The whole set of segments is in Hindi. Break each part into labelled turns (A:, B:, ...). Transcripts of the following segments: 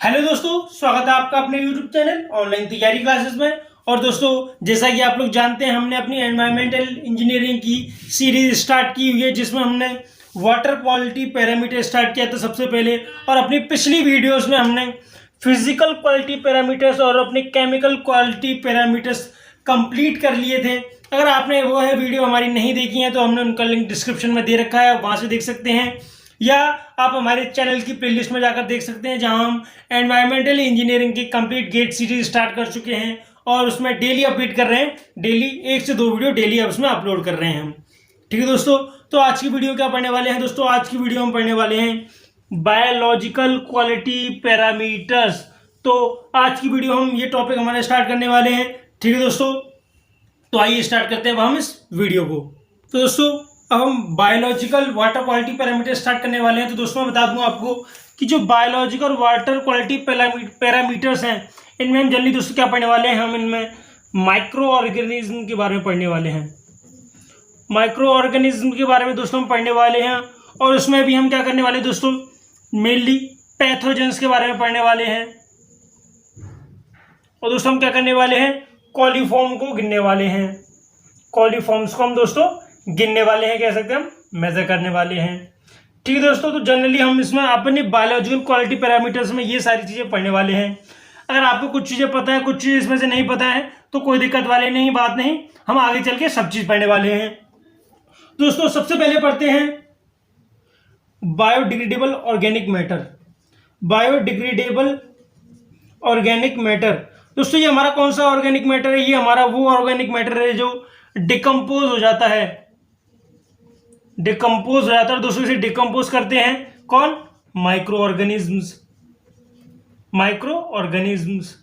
A: हेलो दोस्तों, स्वागत है आपका अपने YouTube चैनल ऑनलाइन तैयारी क्लासेस में। और दोस्तों, जैसा कि आप लोग जानते हैं, हमने अपनी एनवायरमेंटल इंजीनियरिंग की सीरीज स्टार्ट की हुई है, जिसमें हमने वाटर क्वालिटी पैरामीटर स्टार्ट किया था सबसे पहले। और अपनी पिछली वीडियोस में हमने फिजिकल क्वालिटी पैरामीटर्स और अपने केमिकल क्वालिटी पैरामीटर्स कंप्लीट कर लिए थे। अगर आपने वो है वीडियो हमारी नहीं देखी है तो हमने उनका लिंक डिस्क्रिप्शन में दे रखा है, वहाँ से देख सकते हैं, या आप हमारे चैनल की प्लेलिस्ट में जाकर देख सकते हैं, जहां हम एनवायरमेंटल इंजीनियरिंग की कंप्लीट गेट सीरीज स्टार्ट कर चुके हैं और उसमें डेली अपडेट कर रहे हैं। डेली 1 से 2 वीडियो डेली उसमें अपलोड कर रहे हैं हम। ठीक है दोस्तों, तो आज की वीडियो क्या पढ़ने वाले हैं दोस्तों? आज की वीडियो हम पढ़ने वाले हैं बायोलॉजिकल क्वालिटी पैरामीटर्स। तो आज की वीडियो हम ये टॉपिक हमारे स्टार्ट करने वाले हैं। ठीक है दोस्तों, तो आइए स्टार्ट करते हैं अब हम इस वीडियो को। तो दोस्तों, अब हम biological water quality parameter start करने वाले हैं। तो दोस्तों, मैं बता दूंगा आपको कि जो बायोलॉजिकल वाटर क्वालिटी पैरामीटर्स हैं, इनमें हम जल्दी दोस्तों क्या पढ़ने वाले हैं, हम इनमें माइक्रो ऑर्गेनिज्म के बारे में पढ़ने वाले हैं। माइक्रो ऑर्गेनिज्म के बारे में दोस्तों हम पढ़ने वाले हैं, और उसमें भी हम क्या करने वाले हैं दोस्तों, मेनली पैथोजेंस के बारे में पढ़ने वाले हैं। और दोस्तों हम क्या करने वाले हैं, कॉलीफॉर्म को गिनने वाले हैं। कॉलीफॉर्म्स को हम दोस्तों गिनने वाले हैं, कह सकते हैं हम मेजर करने वाले हैं। ठीक है दोस्तों, तो जनरली हम इसमें अपने बायोलॉजिकल क्वालिटी पैरामीटर्स में ये सारी चीज़ें पढ़ने वाले हैं। अगर आपको कुछ चीज़ें पता है, कुछ चीज़ इसमें से नहीं पता है, तो कोई दिक्कत वाली नहीं, बात नहीं, हम आगे चल के सब चीज़ पढ़ने वाले हैं। दोस्तों, सबसे पहले पढ़ते हैं biodegradable organic matter. Biodegradable organic matter दोस्तों, ये हमारा कौन सा ऑर्गेनिक मैटर है? ये हमारा वो ऑर्गेनिक मैटर है जो डिकम्पोज हो जाता है। डिकम्पोज हो जाता है दोस्तों, इसे डिकम्पोज करते हैं कौन? Micro organisms. माइक्रो ऑर्गेनिज्म्स,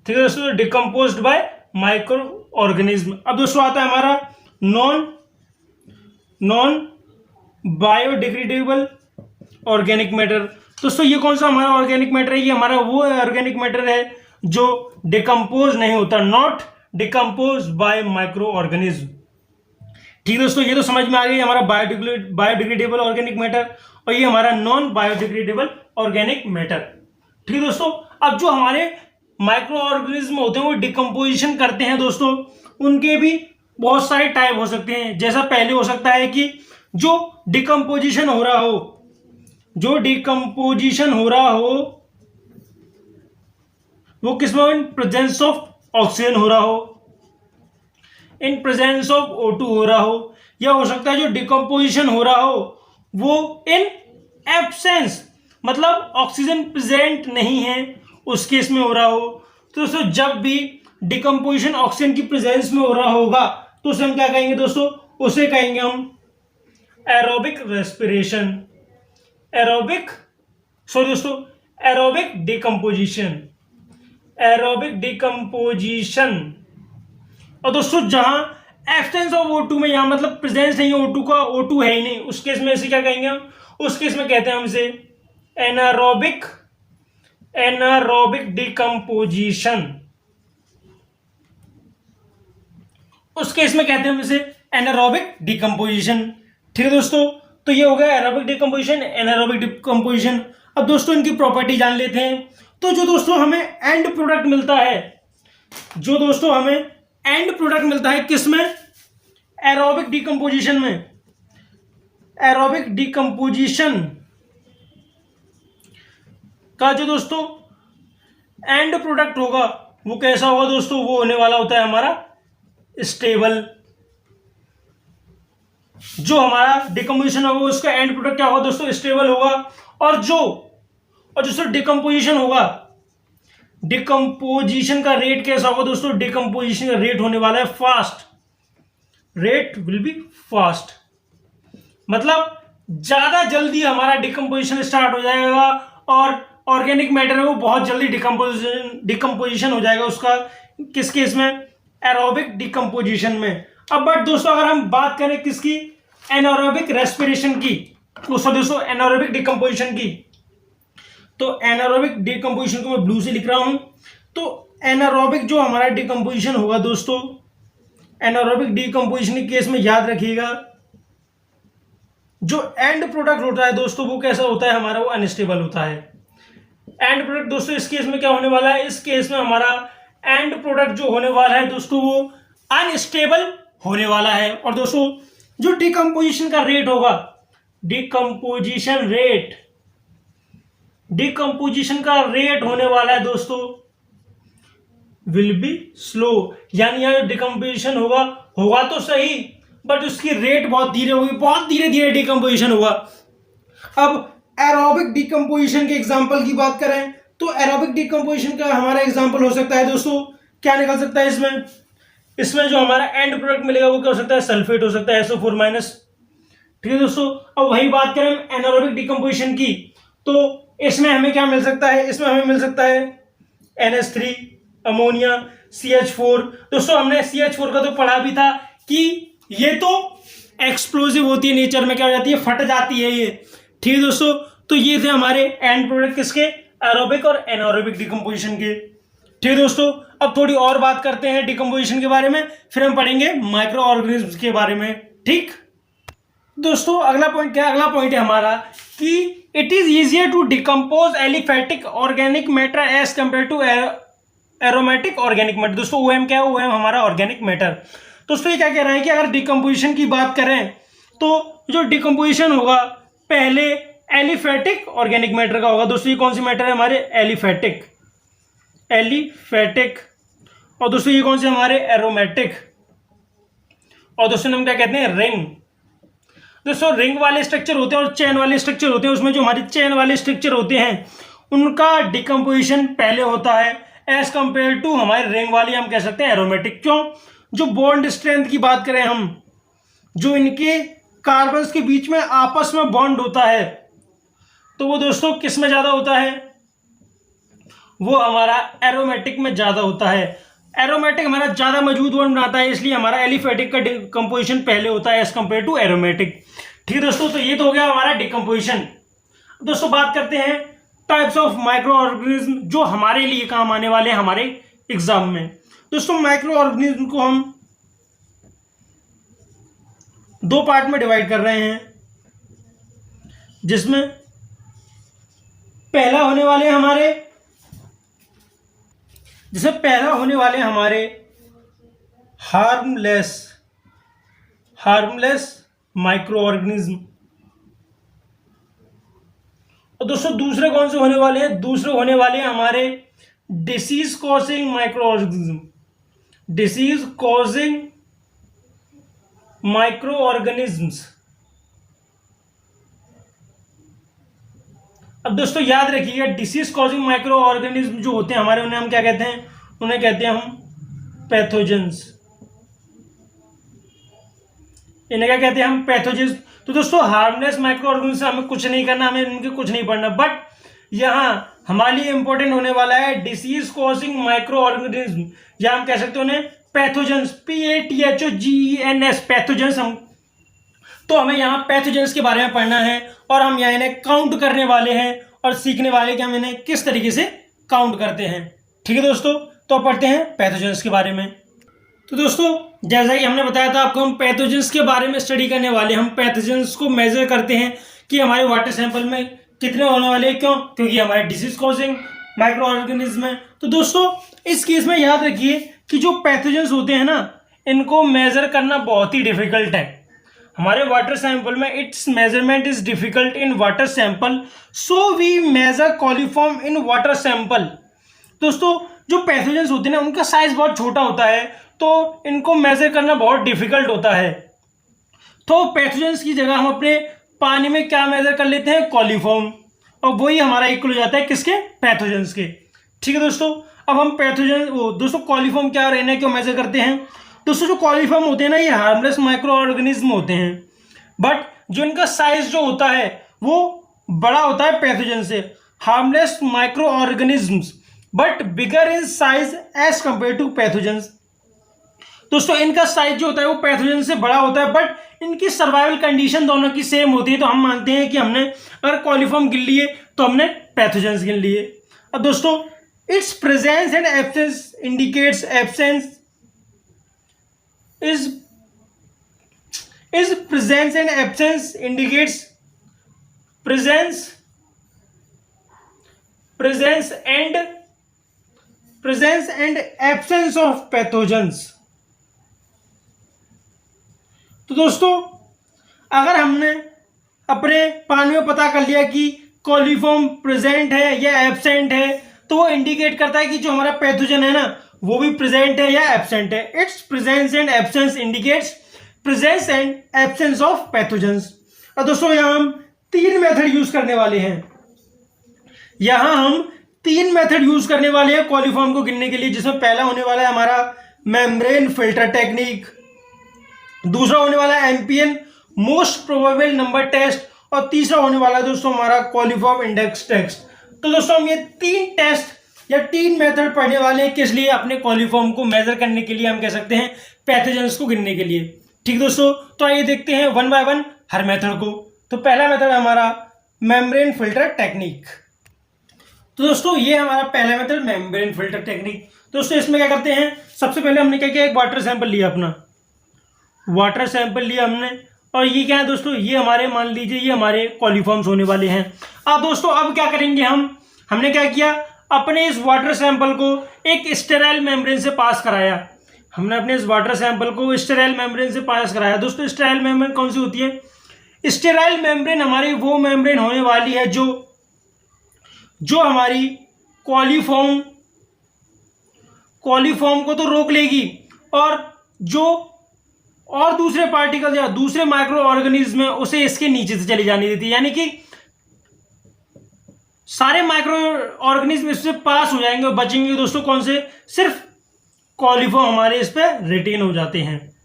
A: ठीक है दोस्तों, डिकम्पोज्ड बाय माइक्रो ऑर्गेनिज्म। अब दोस्तों आता है हमारा नॉन बायोडिग्रेडेबल ऑर्गेनिक मैटर। दोस्तों, ये कौन सा हमारा ऑर्गेनिक मैटर है? ये हमारा वो ऑर्गेनिक मैटर है जो डिकम्पोज नहीं होता, not decompose by micro organism. ठीक दोस्तों, ये तो समझ में आ गई हमारा बायोडिग्रेडेबल ऑर्गेनिक मैटर, और ये हमारा नॉन बायोडिग्रेडेबल ऑर्गेनिक मैटर। ठीक दोस्तों, अब जो हमारे माइक्रो ऑर्गेनिज्म होते हैं वो डिकम्पोजिशन करते हैं दोस्तों, उनके भी बहुत सारे टाइप हो सकते हैं। जैसा पहले हो सकता है कि जो डिकम्पोजिशन हो रहा हो, जो डिकम्पोजिशन हो रहा हो वो किसमें, इन प्रेजेंस ऑफ ऑक्सीजन हो रहा हो, इन प्रेजेंस ऑफ O2 हो रहा हो, या हो सकता है जो डिकम्पोजिशन हो रहा हो वो इन एब्सेंस, मतलब ऑक्सीजन प्रेजेंट नहीं है उस केस में हो रहा हो। तो दोस्तों, जब भी डिकम्पोजिशन ऑक्सीजन की प्रेजेंस में हो रहा होगा तो उसे हम क्या कहेंगे दोस्तों? उसे कहेंगे हम aerobic respiration. Aerobic decomposition. Aerobic decomposition. और दोस्तों, जहां एब्सेंस ऑफ O2 में, यहां मतलब प्रेजेंस नहीं है O2 का, O2 है ही नहीं, उस केस में इसे क्या कहेंगे हम? उस केस में कहते हैं हम इसे एनारोबिक डिकम्पोजिशन। उस केस में कहते हैं हम इसे एनारोबिक डिकम्पोजिशन। ठीक है दोस्तों, तो ये हो गया एरोबिक डिकम्पोजिशन, एनारोबिक डिकम्पोजिशन। अब दोस्तों इनकी प्रॉपर्टी जान लेते हैं। तो जो दोस्तों हमें एंड प्रोडक्ट मिलता है, जो दोस्तों हमें एंड प्रोडक्ट मिलता है किसमें? एरोबिक डिकम्पोजिशन में। एरोबिक डिकम्पोजिशन का जो दोस्तों एंड प्रोडक्ट होगा वो कैसा होगा दोस्तों? वो होने वाला होता है हमारा स्टेबल। जो हमारा डिकम्पोजिशन होगा उसका एंड प्रोडक्ट क्या होगा दोस्तों? स्टेबल होगा। और जो डिकम्पोजिशन होगा, डिकम्पोजिशन का रेट कैसा होगा दोस्तों? डिकम्पोजिशन का रेट होने वाला है fast. Rate will be fast, मतलब ज्यादा जल्दी हमारा डिकम्पोजिशन स्टार्ट हो जाएगा, और ऑर्गेनिक मैटर है वो बहुत जल्दी डिकम्पोजिशन हो जाएगा उसका। किस केस में? एरोबिक डिकम्पोजिशन में। अब बट दोस्तों, अगर हम बात करें किसकी? एनारोबिक रेस्पिरेशन की, दोस्तों एनारोबिक डिकम्पोजिशन की, तो एनारोबिक डिकम्पोजिशन को मैं ब्लू से लिख रहा हूं। तो एनारोबिक जो हमारा डिकम्पोजिशन होगा दोस्तों, एनारोबिक डिकम्पोजिशन के केस में याद रखिएगा, जो एंड प्रोडक्ट होता है दोस्तों वो कैसा होता है हमारा? वो अनस्टेबल होता है। एंड प्रोडक्ट दोस्तों इस केस में क्या होने वाला है, इस केस में हमारा एंड प्रोडक्ट जो होने वाला है दोस्तों वो अनस्टेबल होने वाला है। और दोस्तों जो डिकम्पोजिशन का रेट होगा, डिकम्पोजिशन का रेट होने वाला है दोस्तों विल बी स्लो, यानी यहाँ डिकम्पोजिशन होगा तो सही, बट उसकी रेट बहुत धीरे होगी, बहुत धीरे धीरे डिकम्पोजिशन होगा। अब एरोबिक डिकम्पोजिशन के एग्जांपल की बात करें तो एरोबिक डिकम्पोजिशन का हमारा एग्जांपल हो सकता है दोस्तों, क्या निकल सकता है इसमें जो हमारा एंड प्रोडक्ट मिलेगा वो क्या हो सकता है, सल्फेट हो सकता है, SO4-। ठीक है दोस्तों, अब वही बात करें एनारोबिक डिकम्पोजिशन की तो इसमें हमें क्या मिल सकता है, इसमें हमें मिल सकता है NH3, अमोनिया, CH4। दोस्तों हमने CH4 का तो पढ़ा भी था कि ये तो एक्सप्लोसिव होती है, नेचर में क्या हो जाती है, फट जाती है ये। ठीक है दोस्तों, तो ये थे हमारे एंड प्रोडक्ट किसके, एरोबिक और एनारोबिक डिकम्पोजिशन के। ठीक है दोस्तों, अब थोड़ी और बात करते हैं डिकम्पोजिशन के बारे में, फिर हम पढ़ेंगे माइक्रो ऑर्गेनिज्म के बारे में। ठीक दोस्तों, अगला पॉइंट क्या है, अगला पॉइंट है हमारा कि it is easier to decompose aliphatic organic matter as compare to aromatic organic matter. दोस्तों OM क्या है, OM हमारा ऑर्गेनिक मैटर। दोस्तों ये क्या कह रहा है कि अगर डिकम्पोजिशन की बात करें तो जो डिकम्पोजिशन होगा पहले एलिफेटिक ऑर्गेनिक मैटर का होगा। दोस्तों ये कौन सी मैटर है हमारे, एलिफेटिक। और दोस्तों ये कौन से हमारे, एरोमेटिक। और दोस्तों हम क्या कहते हैं, रिंग। दोस्तों रिंग वाले स्ट्रक्चर होते हैं और चेन वाले स्ट्रक्चर होते हैं, उसमें जो हमारे चेन वाले स्ट्रक्चर होते हैं उनका डिकम्पोजिशन पहले होता है एज कंपेयर टू हमारे रिंग वाली हम कह सकते हैं एरोमेटिक। क्यों, जो बॉन्ड स्ट्रेंथ की बात करें हम, जो इनके कार्बन्स के बीच में आपस में बॉन्ड होता है तो वो दोस्तों किस में ज्यादा होता है, वो हमारा एरोमेटिक में ज्यादा होता है। एरोमेटिक हमारा ज्यादा मजबूत बॉन्ड बनाता है, इसलिए हमारा एलिफेटिक का डिकम्पोजिशन पहले होता है एज कंपेयर टू एरोमेटिक। ठीक है दोस्तों, तो ये तो हो गया हमारा डिकम्पोजिशन। दोस्तों बात करते हैं टाइप्स ऑफ माइक्रो ऑर्गेनिज्म जो हमारे लिए काम आने वाले हैं हमारे एग्जाम में। दोस्तों माइक्रो ऑर्गेनिज्म को हम दो पार्ट में डिवाइड कर रहे हैं, जिसमें पहला होने वाले हमारे हार्मलेस माइक्रो ऑर्गेनिज्म। और दोस्तों दूसरे कौन से होने वाले हैं, दूसरे होने वाले हैं हमारे disease causing micro organism. Disease causing micro organisms. अब दोस्तों याद रखिएगा डिसीज कॉजिंग माइक्रो ऑर्गेनिज्म जो होते हैं हमारे, उन्हें हम क्या कहते हैं, उन्हें कहते हैं हम पैथोजेंस। इन्हें क्या कहते हैं हम, पैथोजेंस। तो दोस्तों हार्मलेस माइक्रो ऑर्गेनिज्म से हमें कुछ नहीं करना, हमें इनके कुछ नहीं पढ़ना, बट यहां हमारे लिए इंपॉर्टेंट होने वाला है डिसीज कॉजिंग माइक्रो ऑर्गेनिज्म, या हम कह सकते हैं उन्हें पैथोजेंस, PATHOGENS, पैथोजेंस। हम तो हमें यहाँ पैथोजेंस के बारे में पढ़ना है और हम यहाँ इन्हें काउंट करने वाले हैं और सीखने वाले कि हम इन्हें किस तरीके से काउंट करते हैं। ठीक है दोस्तों, तो पढ़ते हैं पैथोजेंस के बारे में। तो दोस्तों जैसा कि हमने बताया था आपको, हम पैथोजेंस के बारे में स्टडी करने वाले। हम पैथोजेंस को मेजर करते हैं कि हमारे वाटर सैंपल में कितने होने वाले हैं, क्यों, क्योंकि हमारे डिसीज कॉजिंग माइक्रो ऑर्गेनिज्म है। तो दोस्तों इस केस में याद रखिए कि जो पैथोजेंस होते हैं ना, इनको मेजर करना बहुत ही डिफिकल्ट है हमारे वाटर सैंपल में। Its measurement is difficult in water sample, so we measure coliform in water sample. दोस्तों जो पैथोजेंस होते हैं ना, उनका साइज बहुत छोटा होता है, तो इनको मेजर करना बहुत डिफिकल्ट होता है। तो पैथोजेंस की जगह हम अपने पानी में क्या मेजर कर लेते हैं, कॉलीफॉर्म, और वही हमारा इक्वल हो जाता है किसके, पैथोजेंस के। ठीक है दोस्तों, अब हम पैथोजेंस दोस्तों कॉलीफॉर्म क्या रहने क्यों मेजर करते हैं। दोस्तों जो कॉलीफॉर्म होते हैं ना, ये हार्मलेस माइक्रो ऑर्गेनिज्म होते हैं, बट जो इनका साइज जो होता है वो बड़ा होता है पैथोजन से। Harmless micro organisms but bigger in size as compare to pathogens. दोस्तों इनका साइज जो होता है वो पैथोजन से बड़ा होता है, बट इनकी सर्वाइवल कंडीशन दोनों की सेम होती है। तो हम मानते हैं कि हमने अगर कॉलीफॉर्म गिन लिए तो हमने पैथोजेंस गिन लिए। अब दोस्तों it's presence and absence indicates absence is presence and absence indicates presence presence and absence of pathogens. तो दोस्तों अगर हमने अपने पानी में पता कर लिया कि कॉलीफॉर्म प्रेजेंट है या एब्सेंट है, तो वो इंडिकेट करता है कि जो हमारा पैथोजन है ना वो भी प्रेजेंट है या एब्सेंट है। It's presence and absence indicates presence and absence of pathogens. और दोस्तों यहां हम तीन मेथड यूज करने वाले हैं, कॉलीफॉर्म को गिनने के लिए, जिसमें पहला होने वाला है हमारा मेम्ब्रेन फिल्टर टेक्निक, दूसरा होने वाला है MPN most probable number test, और तीसरा होने वाला है दोस्तों हमारा कॉलीफॉर्म इंडेक्स टेस्ट। तो दोस्तों हम ये तीन टेस्ट या तीन मेथड पढ़ने वाले हैं, किस लिए? अपने कॉलीफॉर्म को मेजर करने के लिए, हम कह सकते हैं पैथोजेंस को गिनने के लिए। ठीक दोस्तों, तो आइए देखते हैं one by one her method को। तो पहला मेथड है हमारा मेम्ब्रेन फिल्टर टेक्निक। तो दोस्तों ये हमारा पहला मेथड मेम्ब्रेन फिल्टर टेक्निक। दोस्तों इसमें क्या करते हैं, सबसे पहले हमने क्या किया, एक वाटर सैंपल लिया, अपना वाटर सैंपल लिया हमने, और ये क्या है दोस्तों, ये हमारे मान लीजिए ये हमारे कॉलीफॉर्म्स होने वाले हैं। अब दोस्तों अब क्या करेंगे हमने क्या किया, अपने इस वाटर सैंपल को एक स्टेराइल मेम्ब्रेन से पास कराया। हमने अपने इस वाटर सैंपल को स्टेराइल मेम्ब्रेन से पास कराया। दोस्तों स्टेराइल मेम्ब्रेन कौन सी होती है? स्टेराइल मेम्ब्रेन हमारी वो मेम्ब्रेन होने वाली है जो हमारी कॉलीफॉर्म को तो रोक लेगी, और दूसरे पार्टिकल या दूसरे माइक्रो ऑर्गेनिज्म में उसे इसके नीचे से चले जाने देती है, यानी कि सारे माइक्रो ऑर्गेनिज्म इससे पास हो जाएंगे और बचेंगे दोस्तों कौन से? सिर्फ कॉलीफॉर्म हमारे इस पे रिटेन हो जाते हैं।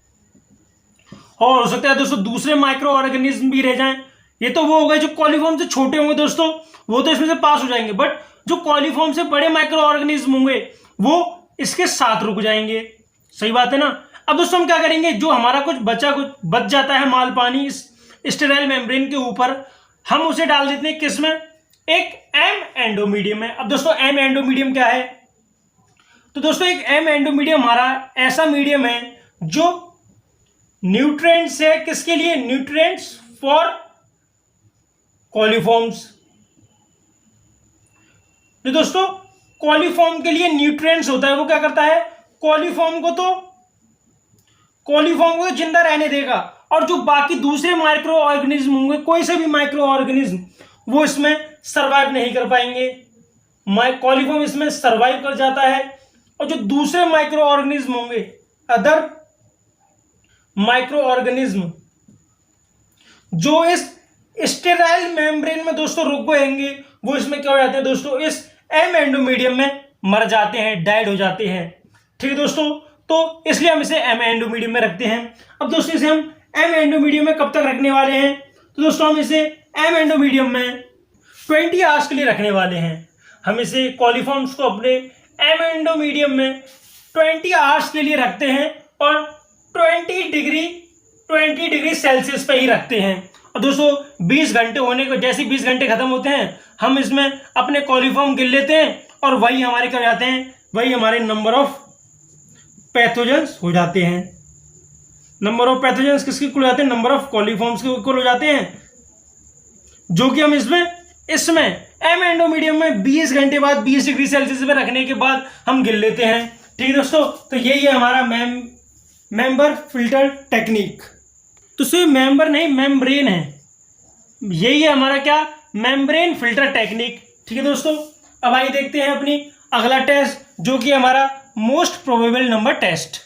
A: और हो सकता है दोस्तों दूसरे माइक्रो ऑर्गेनिज्म भी रह जाएं। ये तो वो हो गए जो कॉलीफॉर्म से छोटे होंगे दोस्तों, वो तो इसमें से पास हो जाएंगे, बट जो कॉलीफॉर्म से बड़े माइक्रो ऑर्गेनिज्म होंगे वो इसके साथ रुक जाएंगे। सही बात है ना। अब दोस्तों हम क्या करेंगे, जो हमारा कुछ बच जाता है माल पानी इस स्टेराइल मेम्ब्रेन के ऊपर, हम उसे डाल देते हैं किसमें? एक एम एंडोमीडियम में। अब दोस्तों एम एंडोमीडियम क्या है? तो दोस्तों एक एम एंडोमीडियम हमारा ऐसा मीडियम है जो न्यूट्रिएंट्स है, किसके लिए? Nutrients for coliforms. तो दोस्तों कॉलीफॉर्म के लिए न्यूट्रिएंट्स होता है, वो क्या करता है, कॉलीफॉर्म को तो जिंदा रहने देगा, और जो बाकी दूसरे माइक्रो ऑर्गेनिज्म होंगे, कोई से भी माइक्रो ऑर्गेनिज्म, वो इसमें सरवाइव नहीं कर पाएंगे। कॉलीफॉर्म इसमें सरवाइव कर जाता है, और जो दूसरे माइक्रो ऑर्गेनिज्म होंगे, अदर माइक्रो ऑर्गेनिज्म जो इस स्टेराइल मेम्ब्रेन में दोस्तों रुक गएंगे, वो इसमें क्या हो जाते हैं दोस्तों, इस एम एंडोमीडियम में मर जाते हैं, डाइड हो जाते हैं। ठीक है दोस्तों, तो इसलिए हम इसे एम एंडोमीडियम में रखते हैं। अब दोस्तों इसे हम एम एंडोमीडियम में कब तक रखने वाले हैं? तो दोस्तों हम इसे एम एंडोमीडियम में 20 आवर्स के लिए रखने वाले हैं। हम इसे कॉलीफॉर्म्स को अपने एम एंडोमीडियम में 20 आवर्स के लिए रखते हैं, और 20 डिग्री सेल्सियस पे ही रखते हैं। और दोस्तों 20 घंटे होने को, जैसे 20 घंटे खत्म होते हैं, हम इसमें अपने कॉलीफॉर्म गिन लेते हैं, और वही हमारे क्या जाते हैं, वही हमारे नंबर ऑफ पैथोजेंस हो जाते हैं। नंबर ऑफ पैथोजेंस किसके इक्वल हो जाते हैं? नंबर ऑफ कॉलीफॉर्म्स के इक्वल हो जाते हैं, जो कि हम इसमें एम एंडोमीडियम में 20 घंटे बाद 20 डिग्री सेल्सियस पे रखने के बाद हम गिन लेते हैं। ठीक है दोस्तों, तो यही है हमारा मेम्बर फिल्टर टेक्निक। तो सिर्फ मेंबर नहीं, मेम्ब्रेन है, यही है हमारा क्या, मेम्ब्रेन फिल्टर टेक्निक। ठीक है दोस्तों, अब आइए देखते हैं अपनी अगला टेस्ट, जो कि हमारा मोस्ट प्रोबेबल नंबर टेस्ट।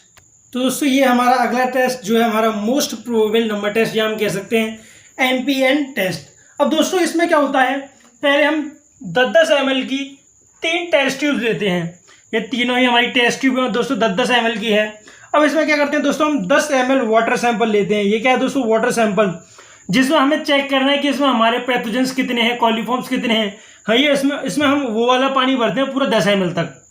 A: तो दोस्तों ये हमारा अगला टेस्ट जो है हमारा मोस्ट प्रोबेबल नंबर टेस्ट, या हम कह सकते हैं एमपीएन टेस्ट। अब दोस्तों इसमें क्या होता है, पहले हम 10-10 ml की 3 टेस्ट ट्यूब लेते हैं। ये तीनों ही हमारी टेस्ट ट्यूब है दोस्तों, 10-10 ml की है। अब इसमें क्या करते हैं दोस्तों, हम 10 ml वाटर सैंपल लेते हैं। ये क्या है दोस्तों, वाटर सैंपल, जिसमें हमें चेक करना है कि इसमें हमारे पैथोजेंस कितने हैं, कॉलीफॉर्म्स कितने हैं। हाँ, ये इसमें हम वो वाला पानी भरते हैं पूरा 10 ml तक।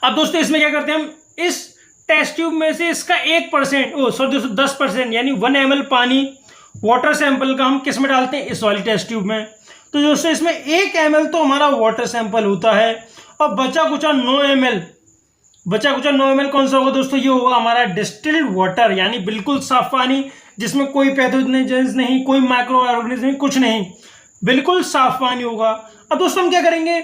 A: अब दोस्तों इसमें क्या करते हैं, हम इस टेस्ट ट्यूब में से इसका 1% दोस्तों 10% यानी 1 ml पानी वाटर सैंपल का हम किस में डालते हैं, इस वाली टेस्ट ट्यूब में। तो दोस्तों इसमें 1 ml तो हमारा वाटर सैंपल होता है, और बचा कुचा 9 ml कौन सा होगा दोस्तों, ये होगा हमारा डिस्टिल्ड वाटर, यानी बिल्कुल साफ पानी, जिसमें कोई पैथोजेंस नहीं, कोई माइक्रो ऑर्गेनिज्म नहीं, कुछ नहीं, बिल्कुल साफ पानी होगा। अब दोस्तों हम क्या करेंगे,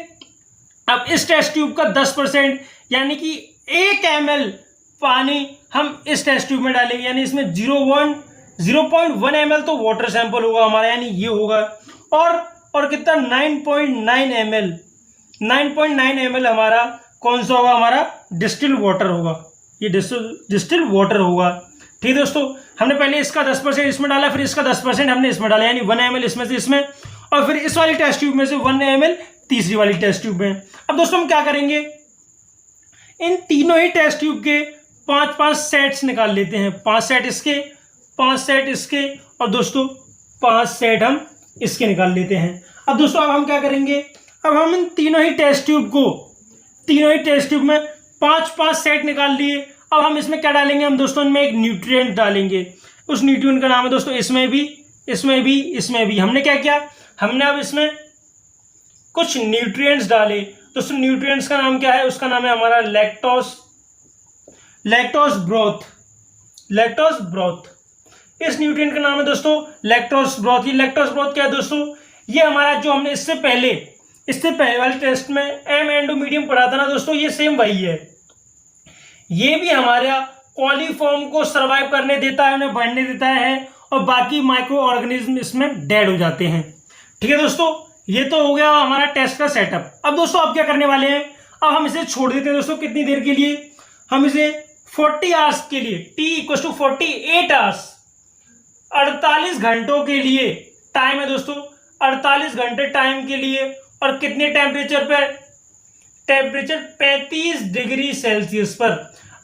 A: अब इस टेस्ट ट्यूब का 10% यानी कि 1 ml पानी हम इस टेस्ट ट्यूब में डालेंगे, यानी इसमें 0.1 ml तो वाटर सैंपल होगा हमारा, यानी ये होगा। और कितना 9.9 ml हमारा कौन सा होगा, हमारा डिस्टिल वाटर होगा, ये डिस्टिल वाटर होगा। ठीक है दोस्तों, हमने पहले इसका 10% इसमें डाला, फिर इसका 10% हमने इसमें डाला, यानी 1 ml इसमें से इसमें, और फिर इस वाली टेस्ट ट्यूब में से 1 ml तीसरी वाली टेस्ट ट्यूब में। अब दोस्तों हम क्या करेंगे, इन तीनों ही टेस्ट ट्यूब के 5-5 सेट्स निकाल लेते हैं, 5 सेट इसके, 5 सेट इसके, और दोस्तों 5 सेट हम इसके निकाल लेते हैं। अब दोस्तों अब हम क्या करेंगे, अब हम इन तीनों ही टेस्ट ट्यूब में 5-5 सेट निकाल लिए। अब हम इसमें क्या डालेंगे, हम दोस्तों इनमें एक न्यूट्रिएंट डालेंगे, उस न्यूट्रिएंट का नाम है दोस्तों इसमें भी हमने क्या किया, हमने अब इसमें कुछ न्यूट्रिएंट्स डाले। दोस्तों न्यूट्रिएंट्स का नाम क्या है, उसका नाम है हमारा लैक्टोज ब्रोथ। इस न्यूट्रिएंट का नाम है दोस्तों लैक्टोज ब्रोथ। ये लैक्टोज ब्रोथ क्या है दोस्तों, ये हमारा जो हमने इससे पहले वाले टेस्ट में एम एंडोमीडियम पढ़ा था ना दोस्तों, ये सेम वही है। ये भी हमारा कॉलीफॉर्म को सर्वाइव करने देता है, उन्हें बढ़ने देता है, और बाकी माइक्रो ऑर्गेनिज्म इसमें डेड हो जाते हैं। ठीक है दोस्तों, ये तो हो गया हमारा टेस्ट का सेटअप। अब दोस्तों अब क्या करने वाले हैं, अब हम इसे छोड़ देते हैं दोस्तों कितनी देर के लिए, हम इसे 40 आवर्स के लिए, T=48 आवर्स, 48 घंटों के लिए टाइम है दोस्तों, 48 घंटे टाइम के लिए, और कितने टेम्परेचर पर, टेम्परेचर 35 डिग्री सेल्सियस पर,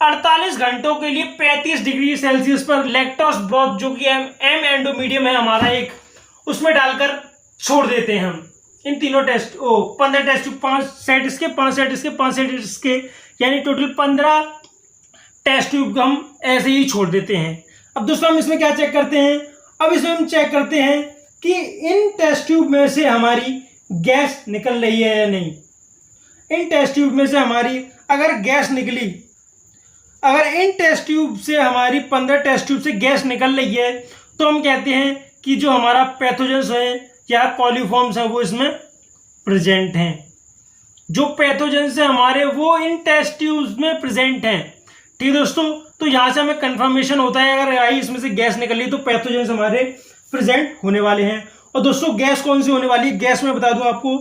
A: 48 घंटों के लिए 35 डिग्री सेल्सियस पर लैक्टोज ब्रोथ जो कि एम एंडोमीडियम है हमारा एक, उसमें डालकर छोड़ देते हैं हम इन तीनों 15 टेस्ट, 5 सेट इसके, 5 सेट इसके, 5 सेट इसके, यानी टोटल 15 टेस्ट ट्यूब हम ऐसे ही छोड़ देते हैं। अब दोस्तों हम इसमें क्या चेक करते हैं, अब इसमें हम चेक करते हैं कि इन टेस्ट ट्यूब में से हमारी गैस निकल रही है या नहीं। इन टेस्ट ट्यूब में से हमारी अगर गैस निकली, अगर इन टेस्ट ट्यूब से हमारी 15 टेस्ट ट्यूब से गैस निकल रही है, तो हम कहते हैं कि जो हमारा पैथोजेंस है या कॉलीफॉर्म्स है वो इसमें प्रेजेंट हैं। जो पैथोजेंस है हमारे वो इन टेस्ट ट्यूब्स में प्रेजेंट हैं। ठीक है दोस्तों, तो यहाँ से हमें कंफर्मेशन होता है अगर आई इसमें से गैस निकली तो पैथोजेंस हमारे प्रेजेंट होने वाले हैं। और दोस्तों गैस कौन सी होने वाली है, गैस में बता दूं आपको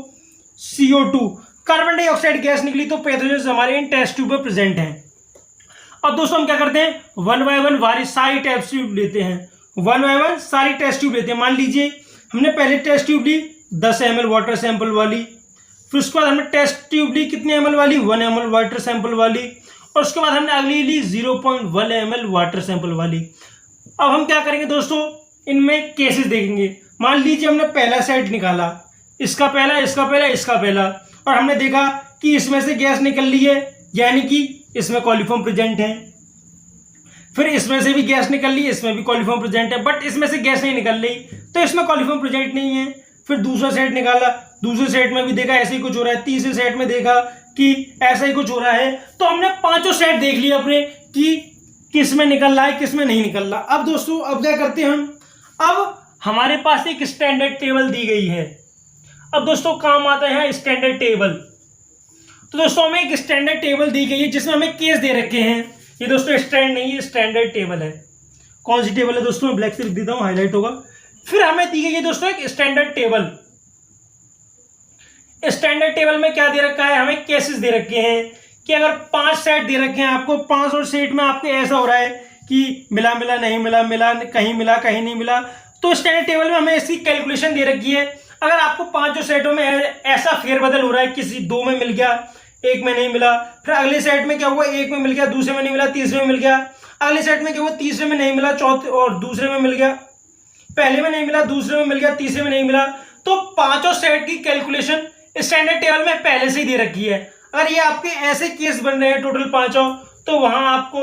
A: CO2, कार्बन डाइऑक्साइड गैस निकली तो पैथोजेंस हमारे इन टेस्ट ट्यूब में प्रेजेंट हैं। अब दोस्तों हम क्या करते हैं, 1 बाय 1 सारी टेस्ट ट्यूब लेते हैं, 1 बाय 1 सारी टेस्ट ट्यूब लेते हैं। मान लीजिए हमने पहले टेस्ट ट्यूब ली 10 ml वाटर सैंपल वाली, फिर उसके बाद हमने टेस्ट ट्यूब ली कितने ml वाली, 1 ml वाटर सैंपल वाली, और उसके बाद हमने अगली ली 0.1 ml वाटर सैंपल वाली। अब हम क्या करेंगे दोस्तों, इनमें केसेस देखेंगे। मान लीजिए हमने पहला सेट निकाला, इसका पहला, और हमने देखा कि इसमें से गैस निकल रही है, यानी कि इसमें कॉलीफॉर्म प्रेजेंट है। फिर इसमें से भी गैस निकल रही है, इसमें भी कॉलीफॉर्म प्रेजेंट है, बट इसमें से गैस नहीं निकल रही तो इसमें कॉलीफॉर्म प्रेजेंट नहीं है। फिर दूसरा सेट निकाला, दूसरे सेट में भी देखा ऐसे ही कुछ हो रहा है, तीसरे सेट में देखा कि ऐसा ही कुछ हो रहा है। तो हमने 5 सेट देख लिए अपने कि किस में निकल रहा है, किस में नहीं निकल रहा। अब दोस्तों अब क्या करते हैं हम, अब हमारे पास एक स्टैंडर्ड टेबल दी गई है। अब दोस्तों काम आता है स्टैंडर्ड टेबल। तो दोस्तों हमें एक स्टैंडर्ड टेबल दी गई है जिसमें हमें केस दे रखे हैं। ये दोस्तों स्टैंड नहीं है, स्टैंडर्ड टेबल है। कौन सी टेबल है दोस्तों, मैं ब्लैक से लिख देता हूं, हाईलाइट होगा। फिर हमें दी गई है दोस्तों एक स्टैंडर्ड टेबल। स्टैंडर्ड टेबल में क्या दे रखा है, हमें केसेस दे रखे हैं कि अगर 5 सेट दे रखे हैं आपको, 5 और सेट में आपको ऐसा हो रहा है कि मिला नहीं मिला, कहीं मिला कहीं नहीं मिला, तो स्टैंडर्ड टेबल में हमें इसकी कैलकुलेशन दे रखी है। अगर आपको 5 सेटों में ऐसा फेरबदल हो रहा है, किसी 2 में मिल गया, 1 में नहीं मिला, फिर अगले सेट में क्या हुआ, 1 में मिल गया, दूसरे में नहीं मिला, तीसरे में मिल गया, अगले सेट में क्या हुआ, तीसरे में नहीं मिला, चौथे और दूसरे में मिल गया, पहले में नहीं मिला, दूसरे में मिल गया, तीसरे में नहीं मिला, तो 5 सेट की कैलकुलेशन स्टैंडर्ड टेबल में पहले से ही दे रखी है। अगर ये आपके ऐसे केस बन रहे हैं टोटल 5, तो वहां आपको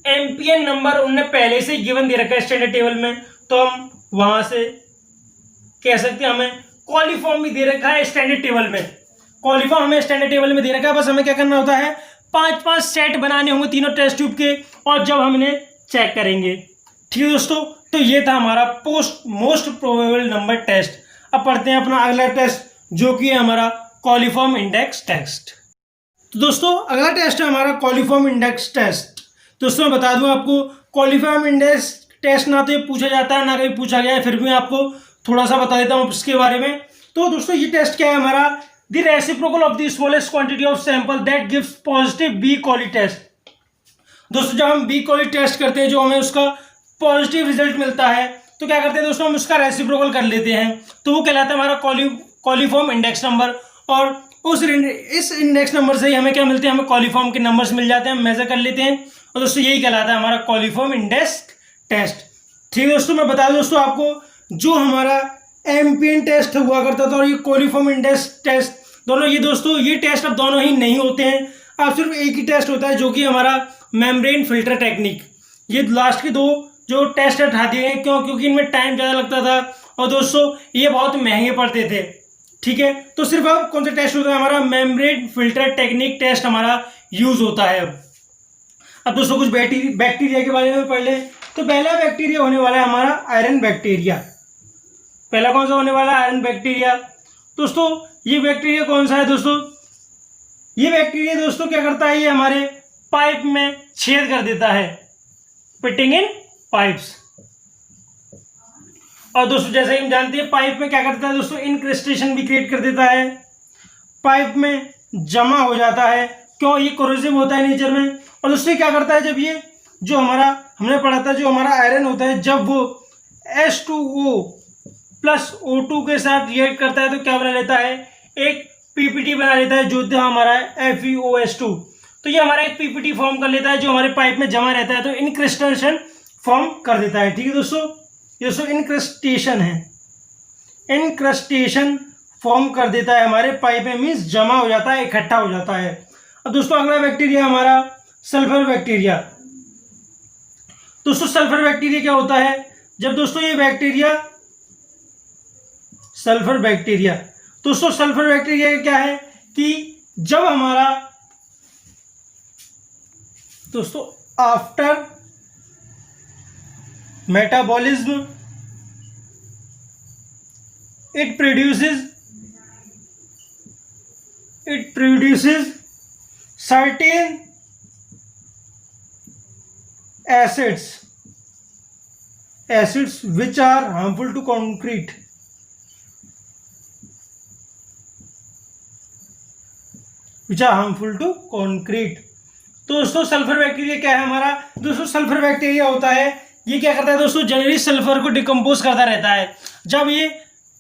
A: एमपीएन नंबर उनने पहले से गिवन दे रखा है स्टैंडर्ड टेबल में, तो हम वहां से कह सकते हैं हमें कॉलीफॉर्म भी दे रखा है स्टैंडर्ड टेबल में। कॉलीफॉर्म हमें स्टैंडर्ड टेबल में दे रखा है, बस हमें क्या करना होता है, 5 सेट बनाने होंगे तीनों टेस्ट ट्यूब के, और जब हम इन्हें चेक करेंगे। ठीक है दोस्तों, तो ये था हमारा मोस्ट प्रोबेबल नंबर टेस्ट। अब पढ़ते हैं अपना अगला टेस्ट जो कि है हमारा कॉलीफॉर्म इंडेक्स टेस्ट। तो दोस्तों अगला टेस्ट है हमारा कॉलीफॉर्म इंडेक्स टेस्ट। दोस्तों मैं बता दूं आपको, कॉलीफॉर्म इंडेक्स टेस्ट ना तो ये पूछा जाता है ना कहीं पूछा गया है, फिर भी मैं आपको थोड़ा सा बता देता हूँ इसके बारे में। तो दोस्तों ये टेस्ट क्या है हमारा, the reciprocal of the smallest quantity of sample that gives positive B coli test. दोस्तों जब हम बी कॉली टेस्ट करते हैं, जो हमें उसका पॉजिटिव रिजल्ट मिलता है, तो क्या करते हैं दोस्तों, हम उसका रेसिप्रोकल कर लेते हैं, तो वो कहलाता है हमारा कॉलीफॉर्म इंडेक्स नंबर। और इस इंडेक्स नंबर से ही हमें क्या मिलते हैं, हमें कॉलीफॉर्म के नंबर्स मिल जाते हैं, हम मेजर कर लेते हैं, और दोस्तों यही कहलाता है हमारा कॉलीफॉर्म इंडेक्स टेस्ट। ठीक है दोस्तों, मैं बता दूं दोस्तों आपको, जो हमारा एमपीएन टेस्ट हुआ करता था और ये कॉलीफॉर्म इंडेक्स टेस्ट, दोनों ये दोस्तों ये टेस्ट अब दोनों ही नहीं होते हैं, अब सिर्फ एक ही टेस्ट होता है जो कि हमारा मेम्ब्रेन फिल्टर टेक्निक। ये लास्ट के दो जो टेस्ट हटा दिए हैं, क्योंकि इनमें टाइम ज़्यादा लगता था और दोस्तों ये बहुत महंगे पड़ते थे। ठीक है, तो सिर्फ अब कौन सा टेस्ट होता है, हमारा मेम्ब्रेन फिल्टर टेक्निक टेस्ट हमारा यूज होता है। अब दोस्तों कुछ बैक्टीरिया के बारे में पढ़ लें। तो पहला बैक्टीरिया होने वाला है हमारा आयरन बैक्टीरिया। पहला कौन सा होने वाला है, आयरन बैक्टीरिया। दोस्तों ये बैक्टीरिया कौन सा है दोस्तों, ये बैक्टीरिया दोस्तों क्या करता है, ये हमारे पाइप में छेद कर देता है, पिटिंग इन पाइप्स। और दोस्तों जैसे हम जानते हैं पाइप में क्या करता है दोस्तों, इनक्रिस्टेशन भी क्रिएट कर देता है, पाइप में जमा हो जाता है, क्यों, ये कोरोसिव होता है नेचर में। और दोस्तों क्या करता है, जब ये जो हमारा हमने पढ़ा था, जो हमारा आयरन होता है, जब वो H2O प्लस O2 के साथ रिएक्ट करता है तो क्या बना लेता है, एक पीपीटी बना लेता है, जो था हमारा FeOH2। तो ये हमारा एक पीपीटी फॉर्म कर लेता है जो हमारे पाइप में जमा रहता है, तो इनक्रिस्टेशन फॉर्म कर देता है। ठीक है दोस्तों, ये दोस्तों इनक्रिस्टेशन है, इनक्रिस्टेशन फॉर्म कर देता है हमारे पाइप में, मीन्स जमा हो जाता है, इकट्ठा हो जाता है। अब दोस्तों अगला बैक्टीरिया हमारा सल्फर बैक्टीरिया। दोस्तों सल्फर बैक्टीरिया क्या होता है, जब दोस्तों ये बैक्टीरिया सल्फर बैक्टीरिया, दोस्तों सल्फर बैक्टीरिया क्या है कि जब हमारा दोस्तों after metabolism it produces certain acids which are harmful to concrete, तो दोस्तों सल्फर बैक्टीरिया क्या है हमारा, दोस्तों सल्फर बैक्टीरिया होता है, ये क्या करता है दोस्तों, जनरली सल्फर को डिकम्पोज करता रहता है। जब ये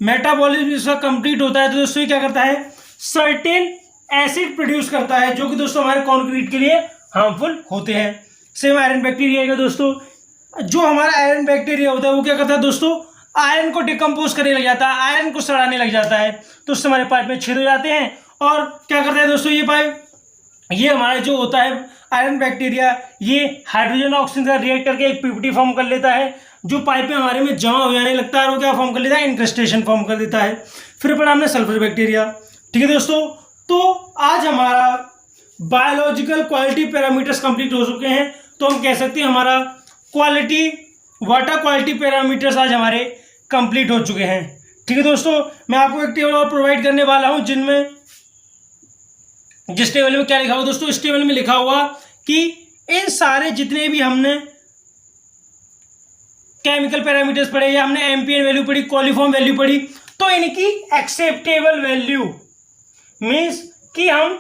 A: मेटाबॉलिज्म इसका कंप्लीट होता है तो दोस्तों ये क्या करता है, सर्टेन एसिड प्रोड्यूस करता है, जो कि दोस्तों हमारे कंक्रीट के लिए हार्मफुल होते हैं। सेम आयरन बैक्टीरिया का दोस्तों, जो हमारा आयरन बैक्टीरिया होता है वो क्या करता है दोस्तों, आयरन को डिकम्पोज करने लग जाता है, आयरन को सड़ाने लग जाता है, तो उससे हमारे पाइप में छेद हो जाते हैं। और क्या करता है दोस्तों, ये हमारा जो होता है आयरन बैक्टीरिया, ये हाइड्रोजन ऑक्सीजन का रिएक्ट करके एक पीपीटी फॉर्म कर लेता है, जो पाइप में हमारे में जमा हो जाने लगता है, और वो क्या फॉर्म कर लेता है, इनक्रिस्टेशन फॉर्म कर देता है। फिर पढ़ा हमने सल्फर बैक्टीरिया। ठीक है दोस्तों, तो आज हमारा बायोलॉजिकल क्वालिटी पैरामीटर्स कंप्लीट हो चुके हैं, तो हम कह सकते हैं हमारा वाटर क्वालिटी पैरामीटर्स आज हमारे कंप्लीट हो चुके हैं। ठीक है दोस्तों, मैं आपको एक टेबल और प्रोवाइड करने वाला हूं, जिस टेबल में क्या लिखा हुआ दोस्तों, इस टेबल में लिखा हुआ कि इन सारे जितने भी हमने केमिकल पैरामीटर्स पढ़े या हमने एमपीएन वैल्यू पढ़ी, कॉलीफॉर्म वैल्यू पढ़ी, तो इनकी एक्सेप्टेबल वैल्यू मीन्स कि हम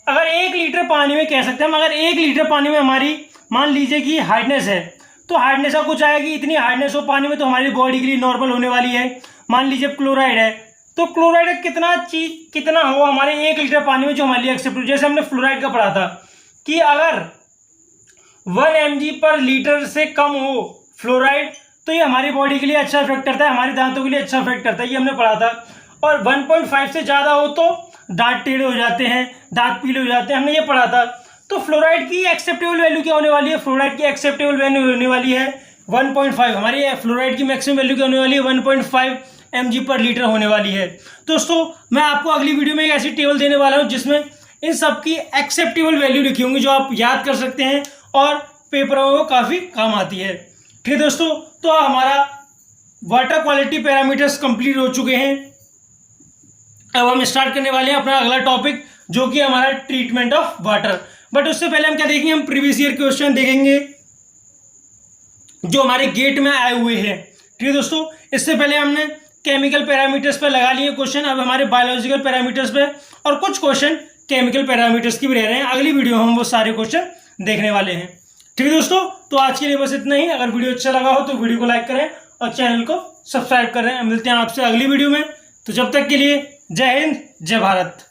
A: अगर 1 लीटर पानी में कह सकते हैं, हम अगर 1 लीटर पानी में हमारी मान लीजिए कि हार्डनेस है, तो हार्डनेस का कुछ आएगी, इतनी हार्डनेस हो पानी में तो हमारी बॉडी के लिए नॉर्मल होने वाली है। मान लीजिए क्लोराइड है, तो क्लोराइड कितना हो हमारे 1 लीटर पानी में जो हमारे लिए एक्सेप्ट हो। जैसे हमने फ्लोराइड का पढ़ा था कि अगर 1 mg पर लीटर से कम हो फ्लोराइड, तो ये हमारी बॉडी के लिए अच्छा इफेक्ट करता है, हमारे दांतों के लिए अच्छा इफेक्ट करता है, ये हमने पढ़ा था। और 1.5 से ज़्यादा हो तो दांत टेढ़े हो जाते हैं, दांत पीले हो जाते हैं, हमने ये पढ़ा था। तो फ्लोराइड की एक्सेप्टेबल वैल्यू क्या होने वाली है, फ्लोराइड की एक्सेप्टेबल वैल्यू होने वाली है 1.5। हमारी फ्लोराइड की मैक्सिमम वैल्यू क्या होने वाली है, 1.5 mg पर लीटर होने वाली है। दोस्तों मैं आपको अगली वीडियो में एक ऐसी टेबल देने वाला हूँ जिसमें इन सब की एक्सेप्टेबल वैल्यू लिखी होंगी, जो आप याद कर सकते हैं और पेपरों में काफ़ी काम आती है। ठीक है दोस्तों, तो हमारा वाटर क्वालिटी पैरामीटर्स कंप्लीट हो चुके हैं। अब हम स्टार्ट करने वाले हैं अपना अगला टॉपिक, जो कि हमारा ट्रीटमेंट ऑफ वाटर। बट उससे पहले हम क्या देखेंगे, हम प्रीवियस ईयर क्वेश्चन देखेंगे जो हमारे गेट में आए हुए हैं। ठीक है दोस्तों, इससे पहले हमने केमिकल पैरामीटर्स पे लगा लिए क्वेश्चन, अब हमारे बायोलॉजिकल पैरामीटर्स पे और कुछ क्वेश्चन केमिकल पैरामीटर्स की भी रह रहे हैं। अगली वीडियो में हम वो सारे क्वेश्चन देखने वाले हैं। ठीक है दोस्तों, तो आज के लिए बस इतना ही। अगर वीडियो अच्छा लगा हो तो वीडियो को लाइक करें और चैनल को सब्सक्राइब करें। मिलते हैं आपसे अगली वीडियो में, तो जब तक के लिए जय हिंद, जय भारत।